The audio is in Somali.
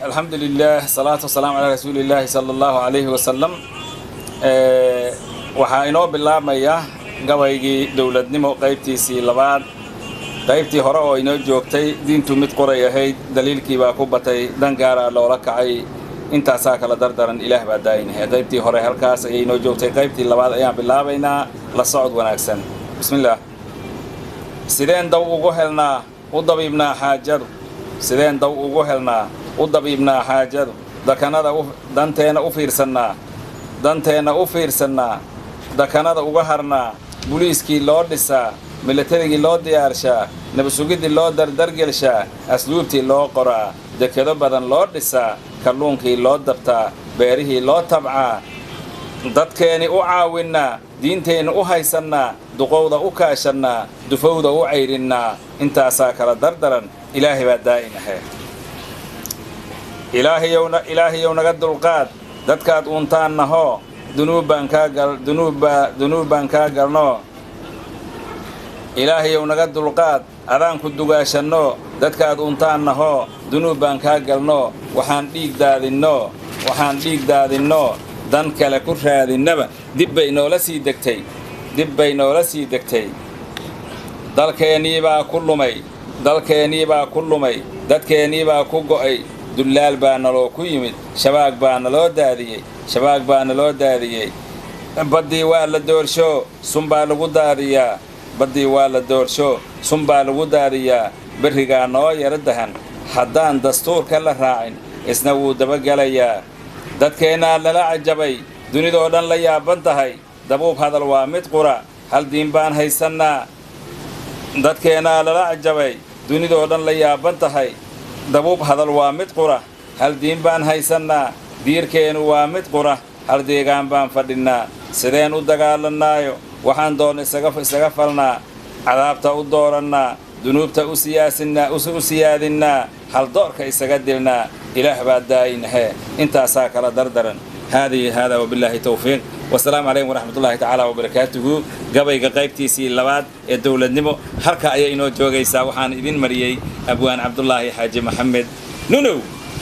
الحمد لله صلاة والسلام على رسول الله صلى الله عليه وسلم وحاينو بالله مياه قويجي دولة نمو قيبتي سي لبعض قيبتي هراء إنو جوكتي دين تمت قرية هيد دليل كي باكوبتي دنقارا لو ركعي انت ساك لدردرن إله بعدين هي قيبتي هراء هالكاس إنو جوكتي قيبتي لبعض أيام بالله بينا لصعد ونكسن بسم الله سيدين دو وجهلنا وضبيبنا حاجر سيدين دو وجهلنا وضبيبنا حاجر دكانada danteena u fiirsanaa dakanada uga harnaa booliiskii loo dhisaa milatarigii loo diyaarshaa nabasugidii loo dardargelshaa asluubtii loo qoraa dekedo badan loo dhisaa kalluunkii loo dabtaa beerihii loo tabcaa dadkeeni u caawinaa diinteenna u haysannaa duqowda u kaashannaa dufowda u cayrinnaa intaasaa kala dardaran ilaahay baa daa'im ahe ilaahayow naga dulqaad dadkaad uuntaan nahoo dunuub baan kaa galnoo ilaahayow naga dulqaad adaan ku dugaashanno dadkaad uuntaan nahoo dunuub baan kaa galnoo waxaan dhiig daadinnoo dan kale ku raadinnaba dib bay noola sii degtay dalkeennii baa ku lumay dadkeennii baa ku go'ay dullaal baa naloo ku yimid shabaag baa naloo daadiyey baddii waa la doorsho sunbaa lagu daadiyaa berrigaa noo yara dahan haddaan dastuurka la raacin isna wuu dabagelayaa dadkeennaa lala cajabay dunidoo dhan la yaaban tahay dabuub hadal waa mid qura hal diin baan haysannaa dadkeennaa lala cajabay dunidoo dhan la yaaban tahay dabuub hadal waa mid qura hal diin baan haysannaa diirkeennu waa mid qura hal deegaan baan fadhinnaa sideen u dagaalannaayo waxaan doonna isaga falnaa cadaabta u doorannaa dunuubta u siyaadinnaa hal doorka isaga dilnaa ilaah baa daa'inahe intaasaa kala dardaran هذا وبالله توفيق والسلام عليكم ورحمة الله تعالى وبركاته قبل قيبتي سي لباد الدولة نمو حركة أي إنو جوجي ساوحان إذن مريي أبوان عبد الله حاج محمد نونو